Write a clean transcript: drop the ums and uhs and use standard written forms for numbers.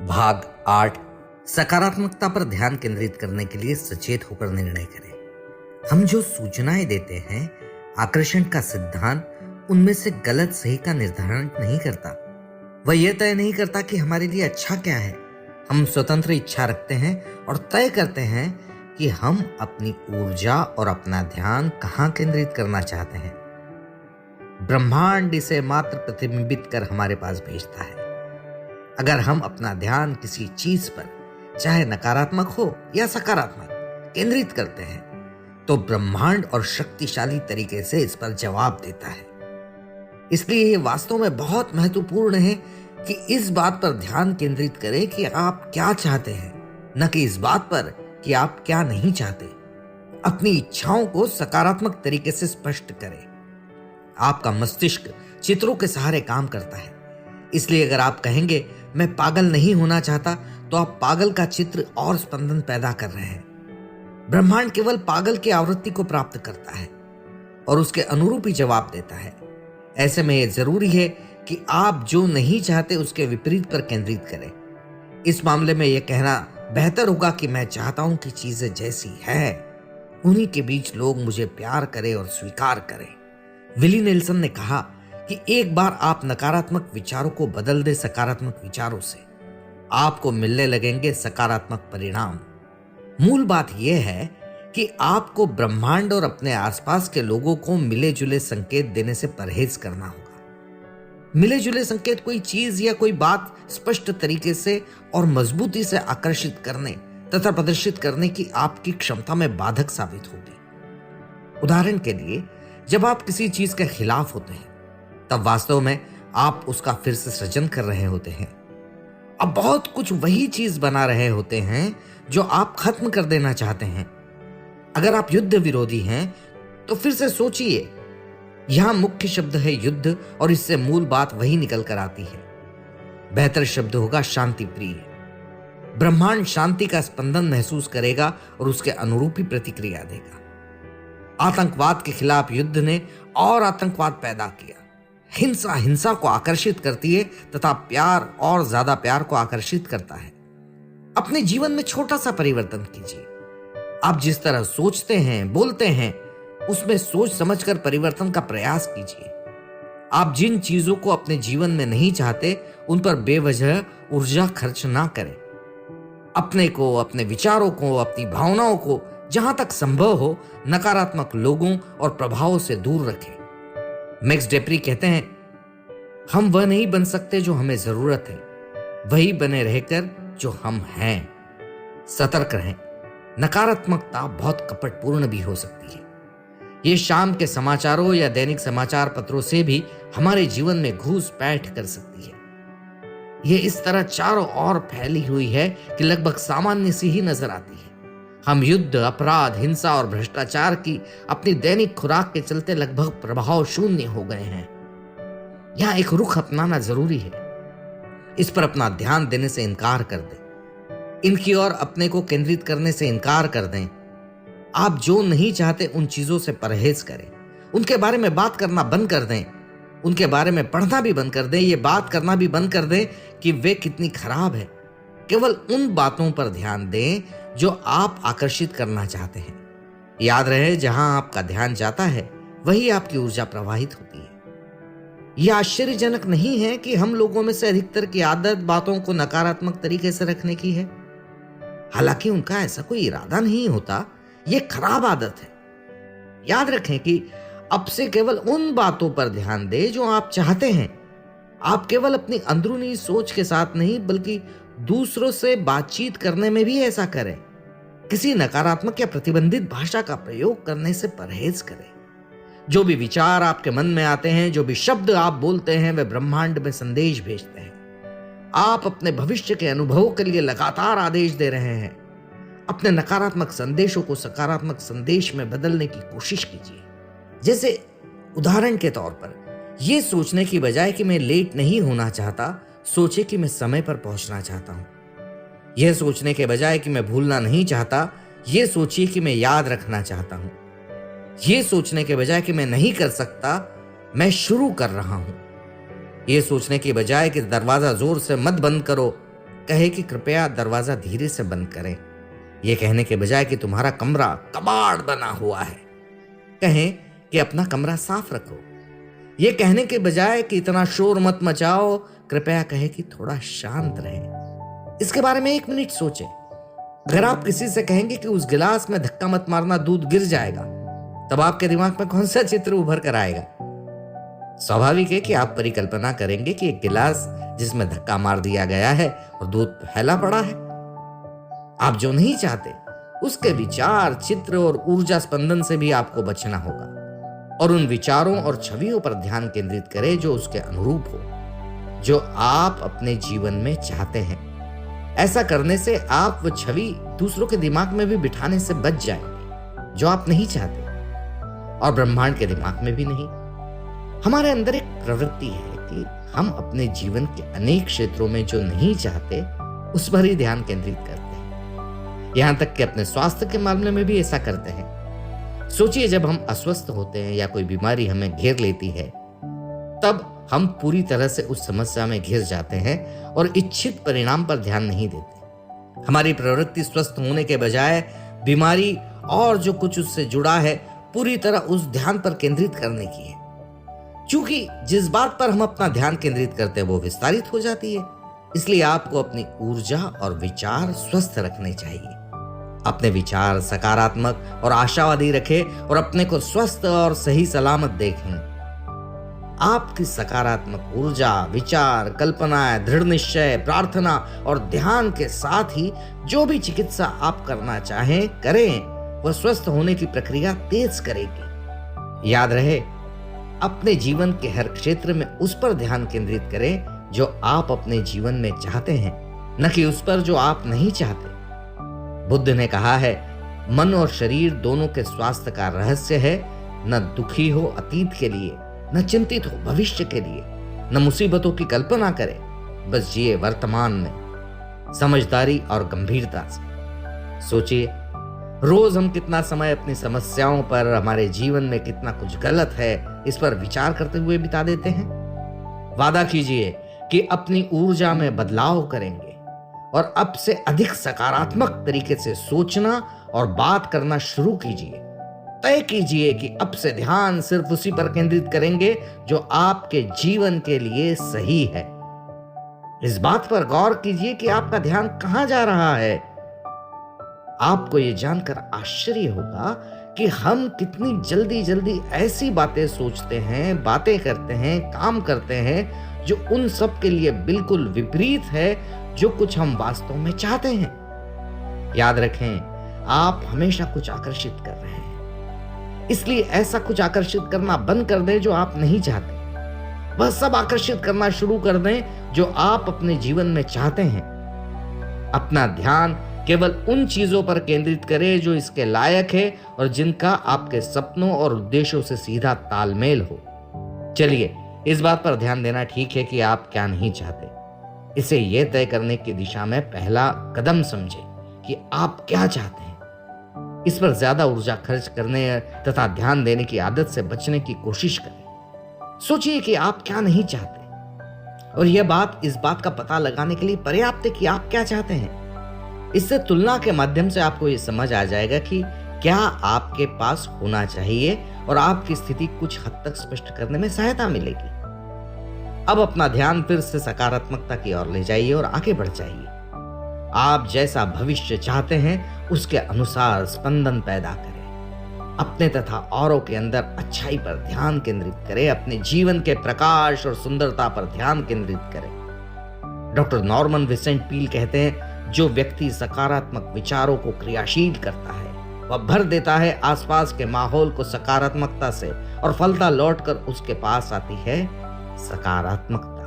भाग 8। सकारात्मकता पर ध्यान केंद्रित करने के लिए सचेत होकर निर्णय करें। हम जो सूचनाएं देते हैं, आकर्षण का सिद्धांत उनमें से गलत सही का निर्धारण नहीं करता। वह यह तय नहीं करता कि हमारे लिए अच्छा क्या है। हम स्वतंत्र इच्छा रखते हैं और तय करते हैं कि हम अपनी ऊर्जा और अपना ध्यान कहां केंद्रित करना चाहते हैं। ब्रह्मांड इसे मात्र प्रतिबिंबित कर हमारे पास भेजता है। अगर हम अपना ध्यान किसी चीज पर, चाहे नकारात्मक हो या सकारात्मक, केंद्रित करते हैं, तो ब्रह्मांड और शक्तिशाली तरीके से इस पर जवाब देता है। इसलिए ये वास्तव में बहुत महत्वपूर्ण है कि इस बात पर ध्यान केंद्रित करें कि आप क्या चाहते हैं, न कि इस बात पर कि आप क्या नहीं चाहते। अपनी इच्छाओं को सकारात्मक तरीके से स्पष्ट करें। आपका मस्तिष्क चित्रों के सहारे काम करता है। इसलिए अगर आप कहेंगे मैं पागल नहीं होना चाहता, तो आप पागल का चित्र और स्पंदन पैदा कर रहे हैं। ब्रह्मांड केवल पागल की आवृत्ति को प्राप्त करता है और उसके अनुरूप ही जवाब देता है। ऐसे में यह जरूरी है कि आप जो नहीं चाहते उसके विपरीत पर केंद्रित करें। इस मामले में यह कहना बेहतर होगा कि मैं चाहता हूं कि चीजें जैसी है उन्हीं के बीच लोग मुझे प्यार करें और स्वीकार करें। विली नेल्सन ने कहा कि एक बार आप नकारात्मक विचारों को बदल दे सकारात्मक विचारों से, आपको मिलने लगेंगे सकारात्मक परिणाम। मूल बात यह है कि आपको ब्रह्मांड और अपने आसपास के लोगों को मिले जुले संकेत देने से परहेज करना होगा। मिले जुले संकेत कोई चीज या कोई बात स्पष्ट तरीके से और मजबूती से आकर्षित करने तथा प्रदर्शित करने की आपकी क्षमता में बाधक साबित होगी। उदाहरण के लिए, जब आप किसी चीज के खिलाफ होते हैं, तब वास्तव में आप उसका फिर से सृजन कर रहे होते हैं। अब बहुत कुछ वही चीज बना रहे होते हैं जो आप खत्म कर देना चाहते हैं। अगर आप युद्ध विरोधी हैं, तो फिर से सोचिए। यहां मुख्य शब्द है युद्ध, और इससे मूल बात वही निकल कर आती है। बेहतर शब्द होगा शांति प्रिय। ब्रह्मांड शांति का स्पंदन महसूस करेगा और उसके अनुरूप ही प्रतिक्रिया देगा। आतंकवाद के खिलाफ युद्ध ने और आतंकवाद पैदा किया। हिंसा हिंसा को आकर्षित करती है तथा प्यार और ज्यादा प्यार को आकर्षित करता है। अपने जीवन में छोटा सा परिवर्तन कीजिए। आप जिस तरह सोचते हैं, बोलते हैं, उसमें सोच समझकर परिवर्तन का प्रयास कीजिए। आप जिन चीजों को अपने जीवन में नहीं चाहते, उन पर बेवजह ऊर्जा खर्च ना करें। अपने को, अपने विचारों को, अपनी भावनाओं को जहां तक संभव हो नकारात्मक लोगों और प्रभावों से दूर रखें। मैक्स डेप्री कहते हैं, हम वह नहीं बन सकते जो हमें जरूरत है, वही बने रहकर जो हम हैं। सतर्क रहें। नकारात्मकता बहुत कपटपूर्ण भी हो सकती है। ये शाम के समाचारों या दैनिक समाचार पत्रों से भी हमारे जीवन में घुसपैठ कर सकती है। यह इस तरह चारों ओर फैली हुई है कि लगभग सामान्य सी ही नजर आती है। हम युद्ध, अपराध, हिंसा और भ्रष्टाचार की अपनी दैनिक खुराक के चलते लगभग प्रभाव शून्य हो गए हैं। यहां एक रुख अपनाना जरूरी है। इस पर अपना ध्यान देने से इनकार कर दें। इनकी ओर अपने को केंद्रित करने से इनकार कर दें। आप जो नहीं चाहते उन चीजों से परहेज करें। उनके बारे में बात करना बंद कर दें। उनके बारे में पढ़ना भी बंद कर दें। ये बात करना भी बंद कर दें कि वे कितनी खराब है। केवल उन बातों पर ध्यान दें जो आप आकर्षित करना चाहते हैं। याद रहे, जहां आपका ध्यान जाता है वही आपकी ऊर्जा प्रवाहित होती है। यह आश्चर्यजनक नहीं है कि हम लोगों में से अधिकतर की आदत बातों को नकारात्मक तरीके से रखने की है। हालांकि उनका ऐसा कोई इरादा नहीं होता, यह खराब आदत है। याद रखें कि अब से केवल उन बातों पर ध्यान दें जो आप चाहते हैं। आप केवल अपनी अंदरूनी सोच के साथ नहीं, बल्कि दूसरों से बातचीत करने में भी ऐसा करें। किसी नकारात्मक या प्रतिबंधित भाषा का प्रयोग करने से परहेज करें। जो भी विचार आपके मन में आते हैं, जो भी शब्द आप बोलते हैं, वे ब्रह्मांड में संदेश भेजते हैं। आप अपने भविष्य के अनुभवों के लिए लगातार आदेश दे रहे हैं। अपने नकारात्मक संदेशों को सकारात्मक संदेश में बदलने की कोशिश कीजिए। जैसे उदाहरण के तौर पर, यह सोचने की बजाय कि मैं लेट नहीं होना चाहता, सोचे कि मैं समय पर पहुंचना चाहता हूं। यह सोचने के बजाय कि मैं भूलना नहीं चाहता, यह सोचिए कि मैं याद रखना चाहता हूं। यह सोचने के बजाय कि मैं नहीं कर सकता, मैं शुरू कर रहा हूं। यह सोचने की बजाय कि दरवाजा जोर से मत बंद करो, कहे कि कृपया दरवाजा धीरे से बंद करें, यह कहने के बजाय कि तुम्हारा कमरा कबाड़ बना हुआ है, कहें कि अपना कमरा साफ रखो। यह कहने के बजाय कि इतना शोर मत मचाओ, कृपया कहे कि थोड़ा शांत रहे। इसके बारे में 1 मिनट सोचें। अगर आप किसी से कहेंगे कि उस गिलास में धक्का मत मारना, दूध गिर जाएगा, तब आपके दिमाग में कौन सा चित्र उभर कर आएगा? स्वाभाविक है कि आप परिकल्पना करेंगे कि एक गिलास जिसमें धक्का मार दिया गया है और दूध फैला पड़ा है। आप जो नहीं चाहते उसके विचार, चित्र और ऊर्जा स्पंदन से भी आपको बचना होगा और उन विचारों और छवियों पर ध्यान केंद्रित करें जो उसके अनुरूप हो, जो आप अपने जीवन में चाहते हैं। ऐसा करने से आप वो छवि दूसरों के दिमाग में भी बिठाने से बच जाएंगे जो आप नहीं चाहते, और ब्रह्मांड के दिमाग में भी नहीं। हमारे अंदर एक प्रवृत्ति है कि हम अपने जीवन के अनेक क्षेत्रों में जो नहीं चाहते उस पर ही ध्यान केंद्रित करते हैं। यहां तक कि अपने स्वास्थ्य के मामले में भी ऐसा करते हैं। सोचिए, जब हम अस्वस्थ होते हैं या कोई बीमारी हमें घेर लेती है, तब हम पूरी तरह से उस समस्या में घिर जाते हैं और इच्छित परिणाम पर ध्यान नहीं देते। हमारी प्रवृत्ति स्वस्थ होने के बजाय बीमारी और जो कुछ उससे जुड़ा है पूरी तरह उस ध्यान पर केंद्रित करने की है। क्योंकि जिस बात पर हम अपना ध्यान केंद्रित करते हैं वो विस्तारित हो जाती है। इसलिए आपको अपनी ऊर्जा और विचार स्वस्थ रखने चाहिए। अपने विचार सकारात्मक और आशावादी रखें और अपने को स्वस्थ और सही सलामत देखें। आपकी सकारात्मक ऊर्जा, विचार, कल्पनाएं, दृढ़ निश्चय, प्रार्थना और ध्यान के साथ ही जो भी चिकित्सा आप करना चाहें करें, वह स्वस्थ होने की प्रक्रिया तेज करेगी। याद रहे, अपने जीवन के हर क्षेत्र में उस पर ध्यान केंद्रित करें जो आप अपने जीवन में चाहते हैं, न कि उस पर जो आप नहीं चाहते। बुद्ध ने कहा है, मन और शरीर दोनों के स्वास्थ्य का रहस्य है न दुखी हो अतीत के लिए, न चिंतित हो भविष्य के लिए, न मुसीबतों की कल्पना करे, बस जिए वर्तमान में समझदारी और गंभीरता से। सोचिए, रोज हम कितना समय अपनी समस्याओं पर, हमारे जीवन में कितना कुछ गलत है, इस पर विचार करते हुए बिता देते हैं। वादा कीजिए कि अपनी ऊर्जा में बदलाव करेंगे और अब से अधिक सकारात्मक तरीके से सोचना और बात करना शुरू कीजिए। तय कीजिए कि अब से ध्यान सिर्फ उसी पर केंद्रित करेंगे जो आपके जीवन के लिए सही है। इस बात पर गौर कीजिए कि आपका ध्यान कहां जा रहा है। आपको यह जानकर आश्चर्य होगा कि हम कितनी जल्दी जल्दी ऐसी बातें सोचते हैं, बातें करते हैं, काम करते हैं जो उन सब के लिए बिल्कुल विपरीत है जो कुछ हम वास्तव में चाहते हैं। याद रखें, आप हमेशा कुछ आकर्षित कर रहे हैं, इसलिए ऐसा कुछ आकर्षित करना बंद कर दें जो आप नहीं चाहते। वह सब आकर्षित करना शुरू कर दें जो आप अपने जीवन में चाहते हैं। अपना ध्यान केवल उन चीजों पर केंद्रित करें जो इसके लायक है और जिनका आपके सपनों और उद्देश्यों से सीधा तालमेल हो। चलिए, इस बात पर ध्यान देना ठीक है कि आप क्या नहीं चाहते। इसे यह तय करने की दिशा में पहला कदम समझें कि आप क्या चाहते हैं। इस पर ज्यादा ऊर्जा खर्च करने तथा ध्यान देने की आदत से बचने की कोशिश करें। सोचिए कि आप क्या नहीं चाहते और यह बात इस बात का पता लगाने के लिए पर्याप्त है कि आप क्या चाहते हैं। इससे तुलना के माध्यम से आपको यह समझ आ जाएगा कि क्या आपके पास होना चाहिए और आपकी स्थिति कुछ हद तक स्पष्ट करने में सहायता मिलेगी। अब अपना ध्यान फिर से सकारात्मकता की ओर ले जाइए और आगे बढ़ जाइए। आप जैसा भविष्य चाहते हैं उसके अनुसार स्पंदन पैदा करें। अपने तथा औरों के अंदर अच्छाई पर ध्यान केंद्रित करें। अपने जीवन के प्रकाश और सुंदरता पर ध्यान केंद्रित करें। डॉक्टर नॉर्मन विसेंट पील कहते हैं, जो व्यक्ति सकारात्मक विचारों को क्रियाशील करता है वह भर देता है आसपास के माहौल को सकारात्मकता से और फलता लौटकर उसके पास आती है सकारात्मकता।